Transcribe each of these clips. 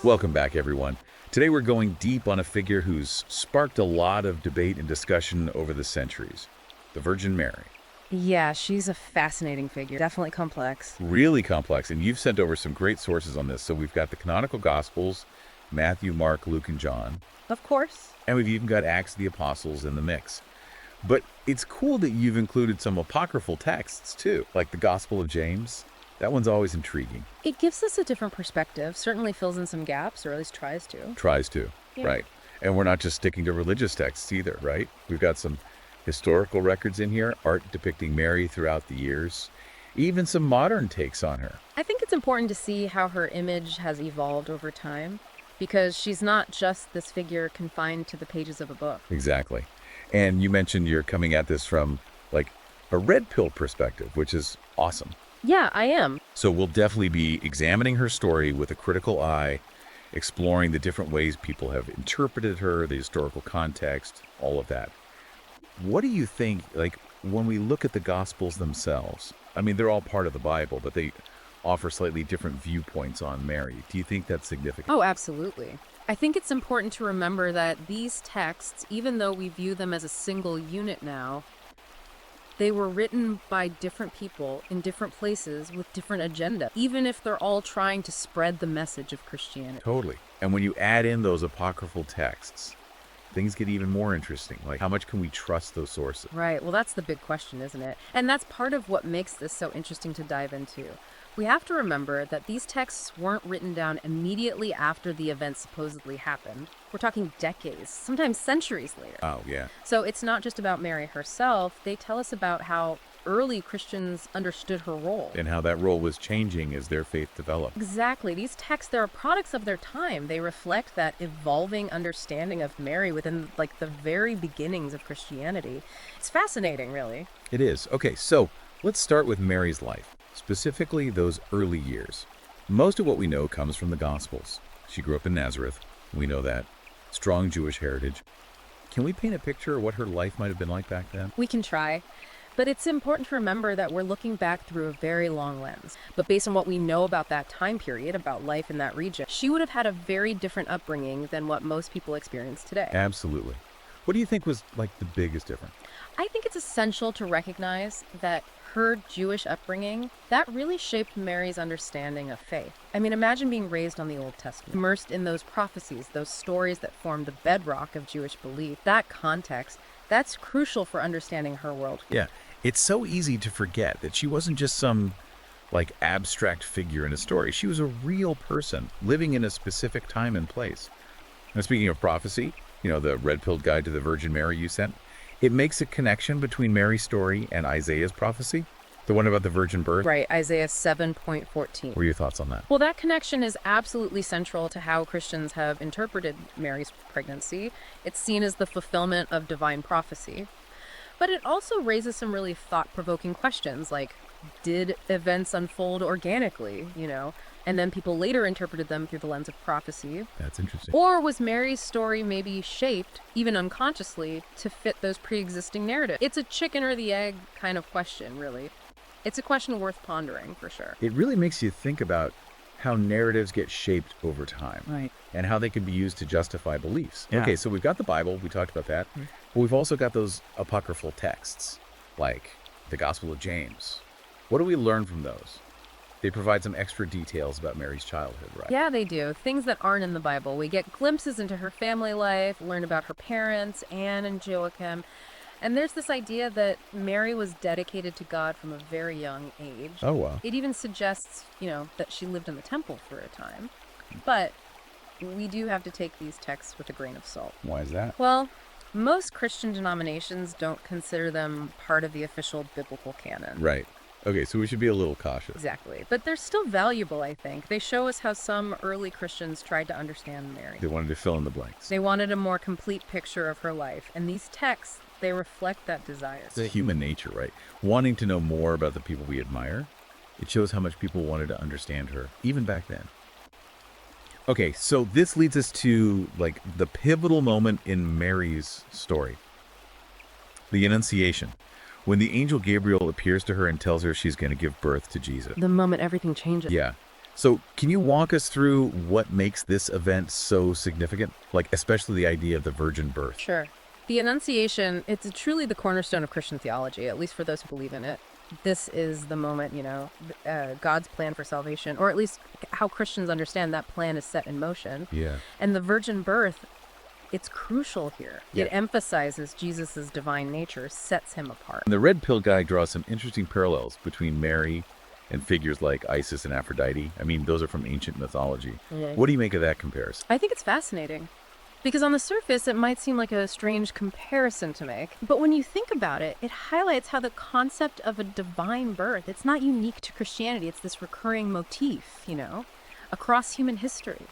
Welcome back, everyone. Today we're going deep on a figure who's sparked a lot of debate and discussion over the centuries, the Virgin Mary. Yeah, she's a fascinating figure. Definitely complex. Really complex, and you've sent over some great sources on this. So we've got the canonical Gospels, Matthew, Mark, Luke, and John, Of course. and we've even got Acts of the Apostles in the mix. But it's cool that you've included some apocryphal texts, too, like the Gospel of James. That one's always intriguing. It gives us a different perspective, certainly fills in some gaps, or at least tries to. Tries to, Yeah. right. And we're not just sticking to religious texts either, right? We've got some historical records in here, art depicting Mary throughout the years, even some modern takes on her. I think it's important to see how her image has evolved over time, because she's not just this figure confined to the pages of a book. Exactly. And you mentioned you're coming at this from like a red pill perspective, which is awesome. Yeah, I am. So we'll definitely be examining her story with a critical eye, exploring the different ways people have interpreted her, the historical context, all of that. What do you think, like, when we look at the Gospels themselves? I mean, they're all part of the Bible, but they offer slightly different viewpoints on Mary. Do you think that's significant? Oh, absolutely. I think it's important to remember that these texts, even though we view them as a single unit now, they were written by different people in different places with different agenda, even if they're all trying to spread the message of Christianity. Totally. And when you add in those apocryphal texts, things get even more interesting. Like, how much can we trust those sources? Right. Well, that's the big question, isn't it? And that's part of what makes this so interesting to dive into. We have to remember that these texts weren't written down immediately after the event supposedly happened. We're talking decades, sometimes centuries later. Oh, yeah. So it's not just about Mary herself. They tell us about how early Christians understood her role. And how that role was changing as their faith developed. Exactly. These texts, they're products of their time. They reflect that evolving understanding of Mary within, like, the very beginnings of Christianity. It's fascinating, really. It is. Okay, so let's start with Mary's life, specifically those early years. Most of what we know comes from the Gospels. She grew up in Nazareth. We know that. Strong Jewish heritage. Can we paint a picture of what her life might have been like back then? We can try. But it's important to remember that we're looking back through a very long lens. But based on what we know about that time period, about life in that region, she would have had a very different upbringing than what most people experience today. Absolutely. What do you think was like the biggest difference? I think it's essential to recognize that her Jewish upbringing, that really shaped Mary's understanding of faith. I mean, imagine being raised on the Old Testament, immersed in those prophecies, those stories that form the bedrock of Jewish belief. That context, that's crucial for understanding her world. Yeah, it's so easy to forget that she wasn't just some like abstract figure in a story. She was a real person living in a specific time and place. Now, speaking of prophecy, you know, the Redpilled guide to the Virgin Mary you sent, it makes a connection between Mary's story and Isaiah's prophecy, the one about the virgin birth. Right, Isaiah 7.14. What are your thoughts on that? Well, that connection is absolutely central to how Christians have interpreted Mary's pregnancy. It's seen as the fulfillment of divine prophecy. But it also raises some really thought-provoking questions, like, did events unfold organically, and then people later interpreted them through the lens of prophecy? That's interesting. Or was Mary's story maybe shaped, even unconsciously, to fit those pre-existing narratives? It's a chicken or the egg kind of question, really. It's a question worth pondering, for sure. It really makes you think about how narratives get shaped over time. Right. And how they can be used to justify beliefs. Yeah. Okay, so we've got the Bible, we talked about that. But we've also got those apocryphal texts, like the Gospel of James. What do we learn from those? They provide some extra details about Mary's childhood, right? Yeah, they do. Things that aren't in the Bible. We get glimpses into her family life, learn about her parents, Anne and Joachim. And there's this idea that Mary was dedicated to God from a very young age. Oh, wow. It even suggests, that she lived in the temple for a time. But we do have to take these texts with a grain of salt. Why is that? Well, most Christian denominations don't consider them part of the official biblical canon. Right. Okay, so we should be a little cautious. Exactly. But they're still valuable, I think. They show us how some early Christians tried to understand Mary. They wanted to fill in the blanks. They wanted a more complete picture of her life. And these texts, they reflect that desire. It's human nature, right? Wanting to know more about the people we admire. It shows how much people wanted to understand her, even back then. Okay, so this leads us to, like, the pivotal moment in Mary's story. The Annunciation. When the angel Gabriel appears to her and tells her she's going to give birth to Jesus. The moment everything changes. Yeah. So, can you walk us through what makes this event so significant? Like, especially the idea of the virgin birth. Sure. The Annunciation, it's truly the cornerstone of Christian theology, at least for those who believe in it. This is the moment, God's plan for salvation, or at least how Christians understand that plan is set in motion. Yeah. And the virgin birth, it's crucial here. Yeah. It emphasizes Jesus' divine nature, sets him apart. And the Redpilled guy draws some interesting parallels between Mary and figures like Isis and Aphrodite. I mean, those are from ancient mythology. Yeah. What do you make of that comparison? I think it's fascinating. Because on the surface, it might seem like a strange comparison to make. But when you think about it, it highlights how the concept of a divine birth, it's not unique to Christianity. It's this recurring motif, across human history,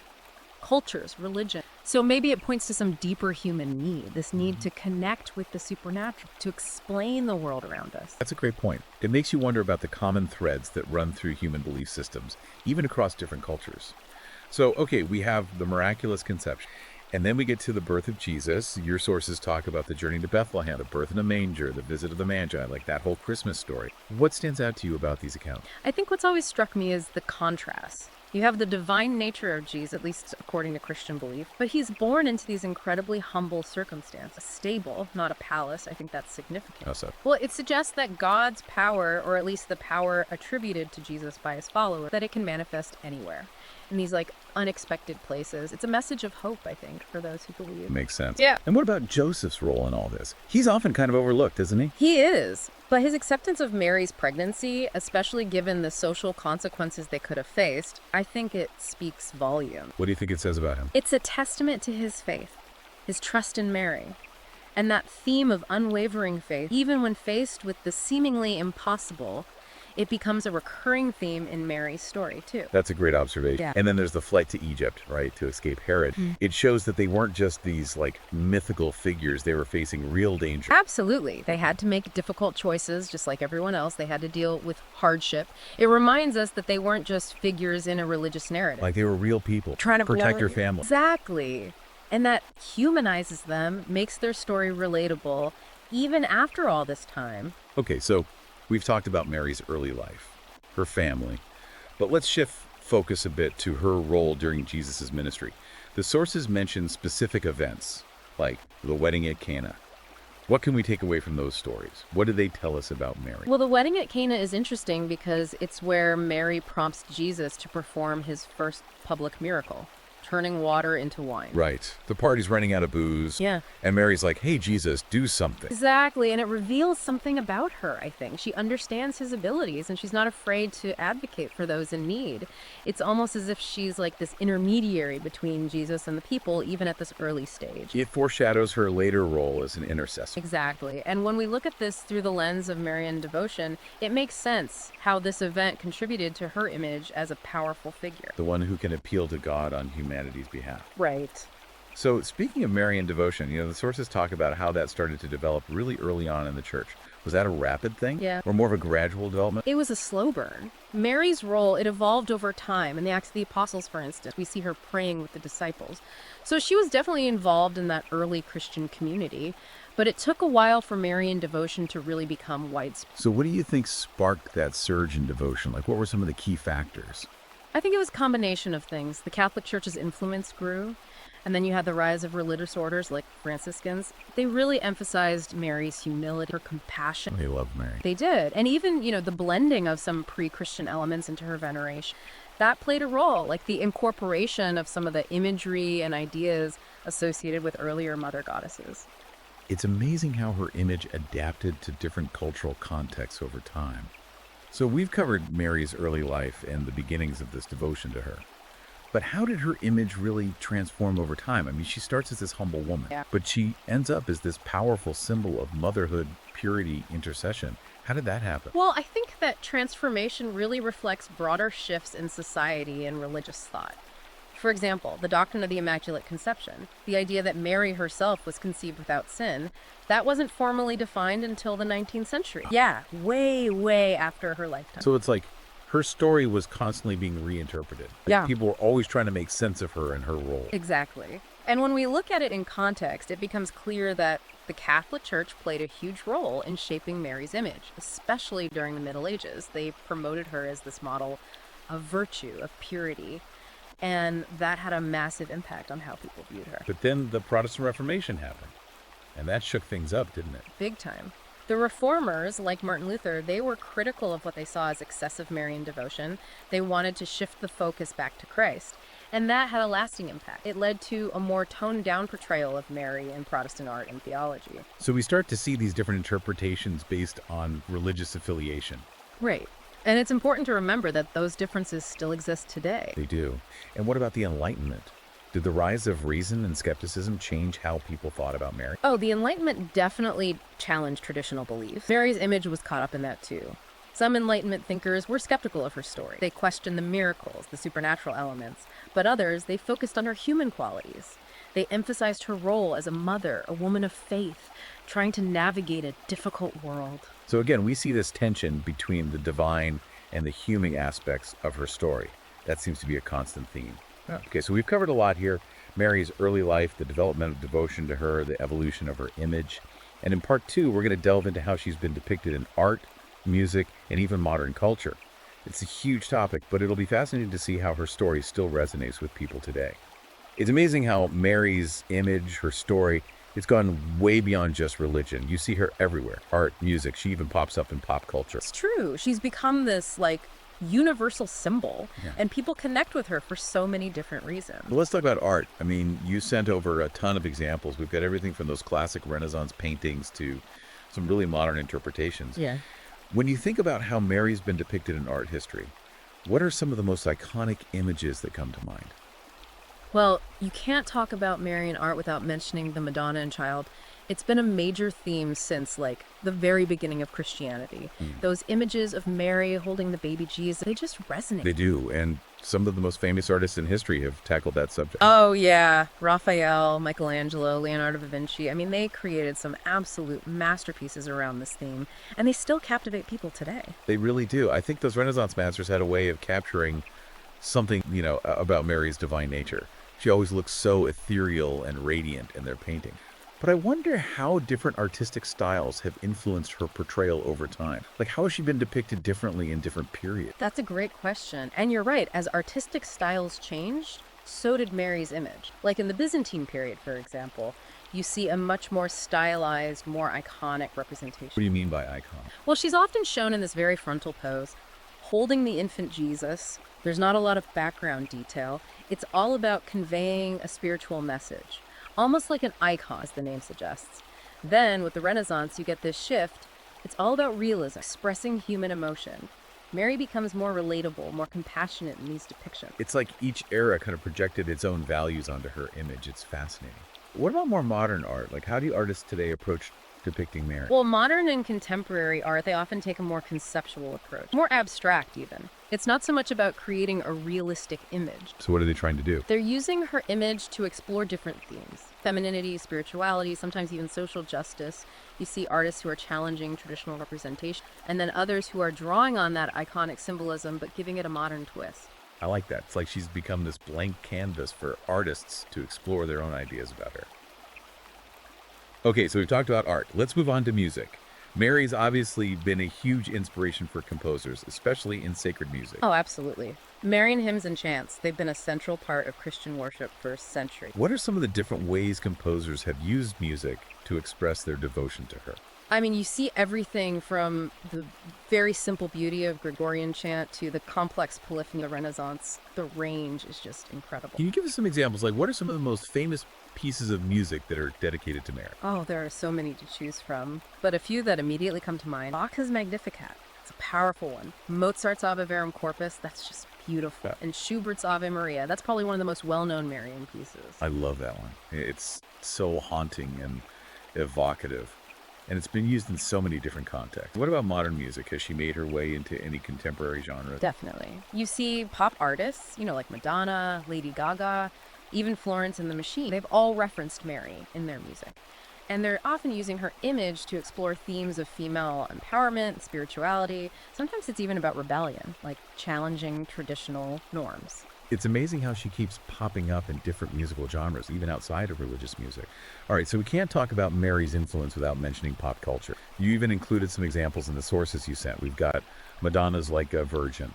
cultures, religion. So maybe it points to some deeper human need, this need to connect with the supernatural, to explain the world around us. That's a great point. It makes you wonder about the common threads that run through human belief systems, even across different cultures. So, okay, we have the miraculous conception. And then we get to the birth of Jesus. Your sources talk about the journey to Bethlehem, the birth in a manger, the visit of the Magi, like that whole Christmas story. What stands out to you about these accounts? I think what's always struck me is the contrast. You have the divine nature of Jesus, at least according to Christian belief, but he's born into these incredibly humble circumstances. A stable, not a palace. I think that's significant. How so? Well, it suggests that God's power, or at least the power attributed to Jesus by his followers, that it can manifest anywhere. In these unexpected places. It's a message of hope, I think, for those who believe. Makes sense. Yeah. And what about Joseph's role in all this? He's often kind of overlooked, isn't he? He is. But his acceptance of Mary's pregnancy, especially given the social consequences they could have faced, I think it speaks volume. What do you think it says about him? It's a testament to his faith, his trust in Mary, and that theme of unwavering faith, even when faced with the seemingly impossible. It becomes a recurring theme in Mary's story, too. That's a great observation. Yeah. And then there's the flight to Egypt, right, to escape Herod. It shows that they weren't just these, mythical figures. They were facing real danger. Absolutely. They had to make difficult choices, just like everyone else. They had to deal with hardship. It reminds us that they weren't just figures in a religious narrative. Like they were real people. Trying to protect your family. Exactly. And that humanizes them, makes their story relatable, even after all this time. Okay, so we've talked about Mary's early life, her family, but let's shift focus a bit to her role during Jesus' ministry. The sources mention specific events, like the wedding at Cana. What can we take away from those stories? What do they tell us about Mary? Well, the wedding at Cana is interesting because it's where Mary prompts Jesus to perform his first public miracle, turning water into wine. Right. The party's running out of booze. Yeah. And Mary's like, hey, Jesus, do something. Exactly, and it reveals something about her, I think. She understands his abilities, and she's not afraid to advocate for those in need. It's almost as if she's like this intermediary between Jesus and the people, even at this early stage. It foreshadows her later role as an intercessor. Exactly, and when we look at this through the lens of Marian devotion, it makes sense how this event contributed to her image as a powerful figure. The one who can appeal to God on humanity's behalf. Right. So speaking of Marian devotion, the sources talk about how that started to develop really early on in the church. Was that a rapid thing? Yeah. Or more of a gradual development? It was a slow burn. Mary's role, it evolved over time. In the Acts of the Apostles, for instance, we see her praying with the disciples. So she was definitely involved in that early Christian community, but it took a while for Marian devotion to really become widespread. So what do you think sparked that surge in devotion? What were some of the key factors? I think it was a combination of things. The Catholic Church's influence grew, and then you had the rise of religious orders like Franciscans. They really emphasized Mary's humility, her compassion. They loved Mary. They did. And even, the blending of some pre-Christian elements into her veneration, that played a role, like the incorporation of some of the imagery and ideas associated with earlier mother goddesses. It's amazing how her image adapted to different cultural contexts over time. So we've covered Mary's early life and the beginnings of this devotion to her. But how did her image really transform over time? I mean, she starts as this humble woman, but she ends up as this powerful symbol of motherhood, purity, intercession. How did that happen? Well, I think that transformation really reflects broader shifts in society and religious thought. For example, the doctrine of the Immaculate Conception, the idea that Mary herself was conceived without sin, that wasn't formally defined until the 19th century. Yeah, way, way after her lifetime. So it's like her story was constantly being reinterpreted. Yeah. People were always trying to make sense of her and her role. Exactly. And when we look at it in context, it becomes clear that the Catholic Church played a huge role in shaping Mary's image, especially during the Middle Ages. They promoted her as this model of virtue, of purity. And that had a massive impact on how people viewed her. But then the Protestant Reformation happened, and that shook things up, didn't it? Big time. The reformers, like Martin Luther, they were critical of what they saw as excessive Marian devotion. They wanted to shift the focus back to Christ. And that had a lasting impact. It led to a more toned-down portrayal of Mary in Protestant art and theology. So we start to see these different interpretations based on religious affiliation. Right. And it's important to remember that those differences still exist today. They do. And what about the Enlightenment? Did the rise of reason and skepticism change how people thought about Mary? Oh, the Enlightenment definitely challenged traditional beliefs. Mary's image was caught up in that too. Some Enlightenment thinkers were skeptical of her story. They questioned the miracles, the supernatural elements, but others, they focused on her human qualities. They emphasized her role as a mother, a woman of faith, trying to navigate a difficult world. So again, we see this tension between the divine and the human aspects of her story. That seems to be a constant theme. Okay, so we've covered a lot here. Mary's early life, the development of devotion to her, the evolution of her image. And in part 2, we're going to delve into how she's been depicted in art, music, and even modern culture. It's a huge topic, but it'll be fascinating to see how her story still resonates with people today. It's amazing how Mary's image, her story, it's gone way beyond just religion. You see her everywhere. Art, music, she even pops up in pop culture. It's true. She's become this, universal symbol, and people connect with her for so many different reasons. Well, let's talk about art. I mean, you sent over a ton of examples. We've got everything from those classic Renaissance paintings to some really modern interpretations. Yeah. When you think about how Mary's been depicted in art history, what are some of the most iconic images that come to mind? Well, you can't talk about Mary in art without mentioning the Madonna and Child. It's been a major theme since, the very beginning of Christianity. Those images of Mary holding the baby Jesus, they just resonate. They do, and some of the most famous artists in history have tackled that subject. Oh, yeah. Raphael, Michelangelo, Leonardo da Vinci. I mean, they created some absolute masterpieces around this theme, and they still captivate people today. They really do. I think those Renaissance masters had a way of capturing something, about Mary's divine nature. She always looks so ethereal and radiant in their painting. But I wonder how different artistic styles have influenced her portrayal over time. How has she been depicted differently in different periods? That's a great question. And you're right, as artistic styles changed, so did Mary's image. In the Byzantine period, for example, you see a much more stylized, more iconic representation. What do you mean by icon? Well, she's often shown in this very frontal pose, holding the infant Jesus. There's not a lot of background detail. It's all about conveying a spiritual message. Almost like an icon, as the name suggests. Then, with the Renaissance, you get this shift. It's all about realism, expressing human emotion. Mary becomes more relatable, more compassionate in these depictions. It's like each era kind of projected its own values onto her image. It's fascinating. What about more modern art? How do artists today approach depicting Mary? Well, modern and contemporary art, they often take a more conceptual approach, more abstract even. It's not so much about creating a realistic image. So what are they trying to do? They're using her image to explore different themes. Femininity, spirituality, sometimes even social justice. You see artists who are challenging traditional representation, and then others who are drawing on that iconic symbolism but giving it a modern twist. I like that. It's like she's become this blank canvas for artists to explore their own ideas about her. Okay, so we've talked about art. Let's move on to music. Mary's obviously been a huge inspiration for composers, especially in sacred music. Oh, absolutely. Marian hymns and chants, they've been a central part of Christian worship for centuries. What are some of the different ways composers have used music to express their devotion to her? I mean, you see everything from the very simple beauty of Gregorian chant to the complex polyphony of the Renaissance. The range is just incredible. Can you give us some examples? What are some of the most famous pieces of music that are dedicated to Mary? Oh, there are so many to choose from, but a few that immediately come to mind. Bach's Magnificat. It's a powerful one. Mozart's Ave Verum Corpus, that's just beautiful. Yeah. And Schubert's Ave Maria, that's probably one of the most well-known Marian pieces. I love that one. It's so haunting and evocative. And it's been used in so many different contexts. What about modern music? Has she made her way into any contemporary genre? Definitely. You see pop artists, like Madonna, Lady Gaga, even Florence and the Machine. They've all referenced Mary in their music. And they're often using her image to explore themes of female empowerment, spirituality. Sometimes it's even about rebellion, like challenging traditional norms. It's amazing how she keeps popping up in different musical genres, even outside of religious music. All right, so we can't talk about Mary's influence without mentioning pop culture. You even included some examples in the sources you sent. We've got Madonna's Like a Virgin,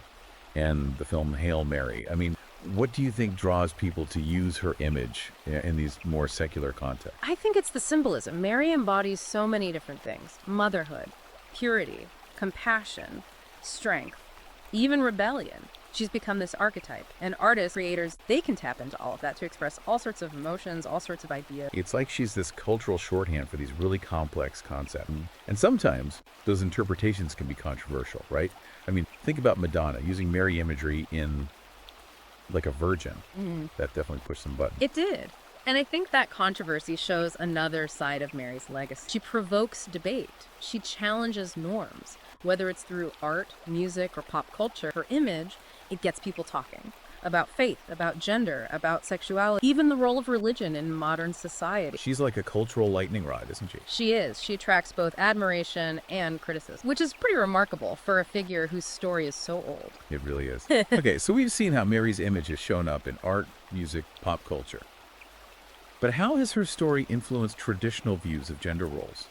and the film Hail Mary. I mean, what do you think draws people to use her image in these more secular contexts? I think it's the symbolism. Mary embodies so many different things: motherhood, purity, compassion, strength, even rebellion. She's become this archetype, and artists, creators, they can tap into all of that to express all sorts of emotions, all sorts of ideas. It's like she's this cultural shorthand for these really complex concepts. And sometimes those interpretations can be controversial, right? I mean, think about Madonna using Mary imagery in like a virgin. That definitely pushed some buttons. It did. And I think that controversy shows another side of Mary's legacy. She provokes debate. She challenges norms. Whether it's through art, music, or pop culture, her image, it gets people talking about faith, about gender, about sexuality, even the role of religion in modern society. She's like a cultural lightning rod, isn't she? She is. She attracts both admiration and criticism, which is pretty remarkable for a figure whose story is so old. It really is. Okay, so we've seen how Mary's image has shown up in art, music, pop culture. But how has her story influenced traditional views of gender roles,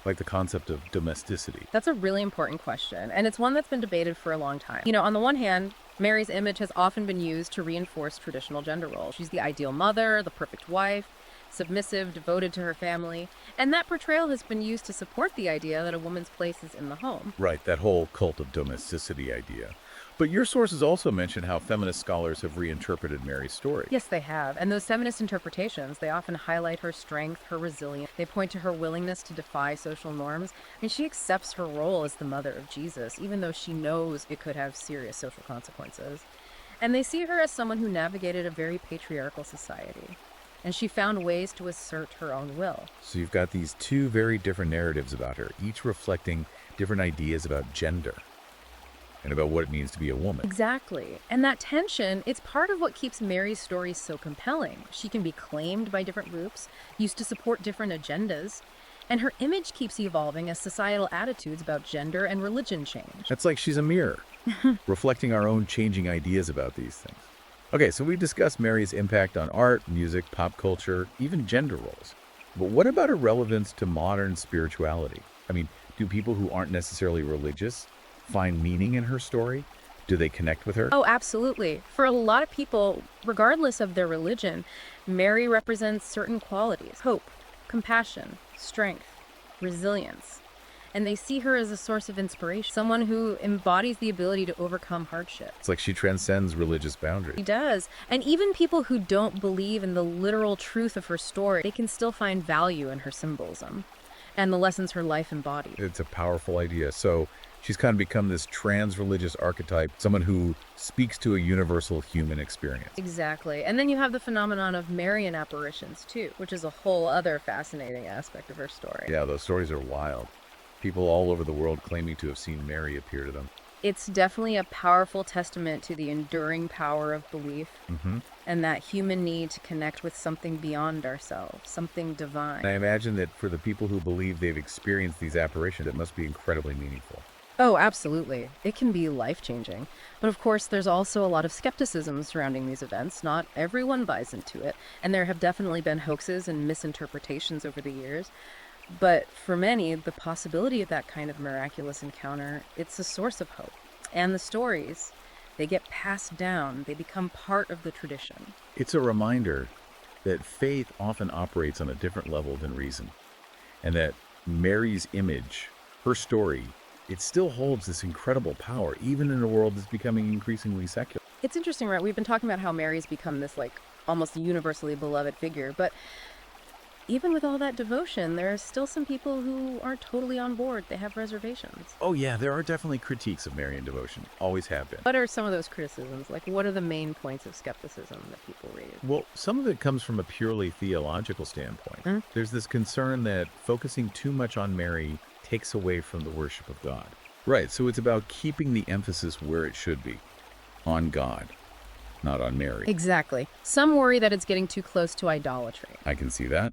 like the concept of domesticity? That's a really important question, and it's one that's been debated for a long time. You know, on the one hand, Mary's image has often been used to reinforce traditional gender roles. She's the ideal mother, the perfect wife, submissive, devoted to her family, and that portrayal has been used to support the idea that a woman's place is in the home. Right, that whole cult of domesticity idea. But your sources also mention how feminist scholars have reinterpreted Mary's story. Yes, they have. And those feminist interpretations, they often highlight her strength, her resilience. They point to her willingness to defy social norms. I mean, she accepts her role as the mother of Jesus, even though she knows it could have serious social consequences. And they see her as someone who navigated a very patriarchal society. And she found ways to assert her own will. So you've got these two very different narratives about her, each reflecting different ideas about gender and about what it means to be a woman. Exactly. And that tension, it's part of what keeps Mary's story so compelling. She can be claimed by different groups, used to support different agendas, and her image keeps evolving as societal attitudes about gender and religion change. It's like she's a mirror, reflecting our own changing ideas about these things. Okay, so we've discussed Mary's impact on art, music, pop culture, even gender roles. But what about her relevance to modern spirituality? I mean, do people who aren't necessarily religious find meaning in her story? Do they connect with her? Oh, absolutely. For a lot of people, regardless of their religion, Mary represents certain qualities: hope, compassion, strength, resilience. And they see her as a source of inspiration, someone who embodies the ability to overcome hardship. It's like she transcends religious She boundaries. does. And even people who don't believe in the literal truth of her story, they can still find value in her symbolism and the lessons her life embodies. It's a powerful idea. So she's kind of become this trans-religious archetype, someone who speaks to a universal human experience. Exactly. And then you have the phenomenon of Marian apparitions, too, which is a whole other fascinating aspect of her story. Yeah, those stories are wild. People all over the world claiming to have seen Mary appear to them. It's definitely a powerful testament to the enduring power of belief and that human need to connect with something beyond ourselves, something divine. And I imagine that for the people who believe they've experienced these apparitions, it must be incredibly meaningful. Oh, absolutely. It can be life-changing. But of course, there's also a lot of skepticism surrounding these events. Not everyone buys into it, and there have definitely been hoaxes and misinterpretations over the years. But for many, the possibility of that kind of miraculous encounter, it's a source of hope. And the stories, they get passed down. They become part of the tradition. It's a reminder that faith often operates on a different level than reason, and that Mary's image, her story, it still holds this incredible power, even in a world that's becoming increasingly secular. It's interesting, right? We've been talking about how Mary's become this, almost universally beloved figure, but even with all that devotion, there are still some people who aren't totally on board. They have reservations. Oh yeah, there are definitely critiques of Marian devotion. Always have been. What are some of those criticisms? What are the main points of skepticism that people raise? Well, some of it comes from a purely theological standpoint. There's this concern that focusing too much on Mary takes away from the worship of God. Right, so it's about keeping the emphasis where it should be, on God, not on Mary. Exactly. Some worry that it's getting too close to idolatry. I can see that.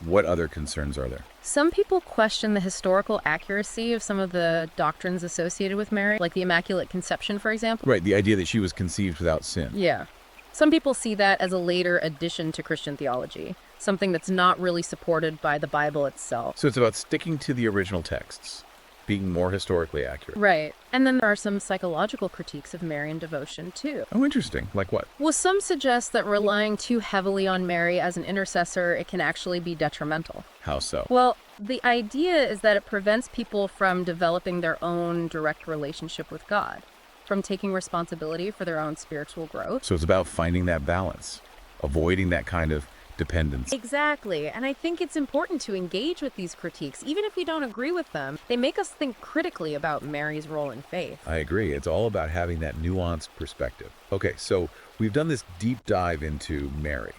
What other concerns are there? Some people question the historical accuracy of some of the doctrines associated with Mary, like the Immaculate Conception, for example. Right, the idea that she was conceived without sin. Yeah. Some people see that as a later addition to Christian theology, something that's not really supported by the Bible itself. So it's about sticking to the original texts, being more historically accurate. Right. And then there are some psychological critiques of Marian devotion, too. Oh, interesting. Like what? Well, some suggest that relying too heavily on Mary as an intercessor, it can actually be detrimental. How so? Well, the idea is that it prevents people from developing their own direct relationship with God, from taking responsibility for their own spiritual growth. So it's about finding that balance, avoiding that kind of dependence. Exactly. And I think it's important to engage with these critiques, even if we don't agree with them. They make us think critically about Mary's role in faith. I agree. It's all about having that nuanced perspective. Okay, so we've done this deep dive into Mary,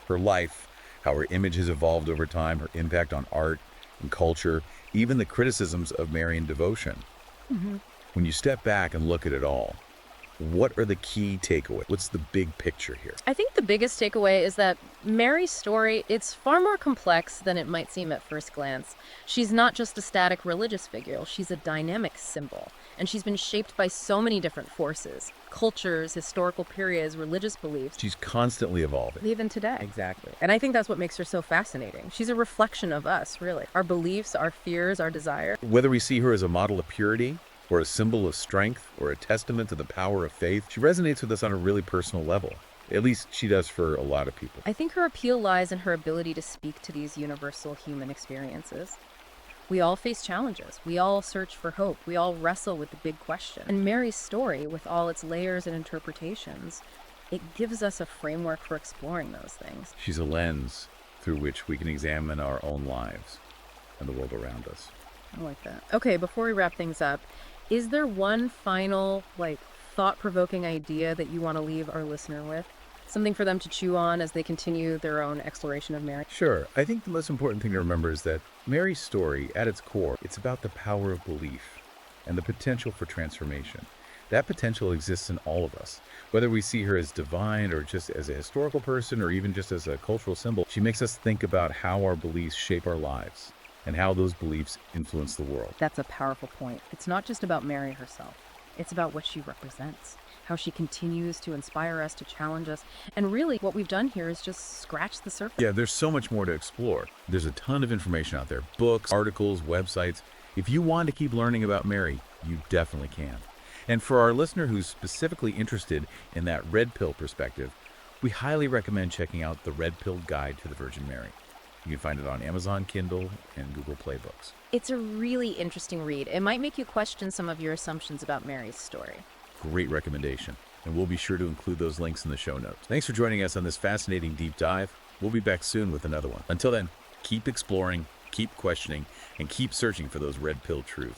her life, how her image has evolved over time, her impact on art and culture, even the criticisms of Marian devotion. When you step back and look at it all, what are the key takeaways? What's the big picture here? I think the biggest takeaway is that Mary's story, it's far more complex than it might seem at first glance. She's not just a static religious figure, she's a dynamic symbol. And she's been shaped by so many different forces, cultures, historical periods, religious beliefs. She's constantly evolving. Even today. Exactly. And I think that's what makes her so fascinating. She's a reflection of us, really. Our beliefs, our fears, our desires. Whether we see her as a model of purity, or a symbol of strength, or a testament to the power of faith, she resonates with us on a really personal level. At least she does for a lot of people. I think her appeal lies in her ability to speak to these universal human experiences. We all face challenges. We all search for hope. We all wrestle with the big question. And Mary's story, with all its layers and interpretations, it gives us a framework for exploring those things. She's a lens through which we can examine our own lives and the world around us. I like that. Okay, before we wrap things up, is there one final, thought-provoking idea that you want to leave our listener with? Something for them to chew on as they continue their own exploration of Mary? Sure. I think the most important thing to remember is that Mary's story, at its core, it's about the power of belief and the potential for transformation. That potential exists in all of us. Whether we see her as divine or just as a historical person or even just as a cultural symbol, she makes us think about how our beliefs shape our lives and how those beliefs influence the world. That's a powerful point. It's not just about Mary herself. It's about what she represents, how she continues to inspire us, to challenge us. And really, what we've done here is just scratch the surface. Yeah, there's so much more to explore. There's a ton of information out there, books, articles, websites. If you want to keep learning about Mary, you definitely can. And for our listener who's specifically interested in that red pill perspective, we highly recommend checking out the Redpilled Guide to the Virgin Mary. You can find it on Amazon Kindle and Google Play Books. It's a really interesting read. It might make you question some of your assumptions about Mary's story. Great recommendation. And we'll be sure to include those links in the show notes. Thanks for joining us on this fascinating deep dive. We'll be back soon with another one. Until then, keep exploring, keep questioning, and keep searching for those red pill truths.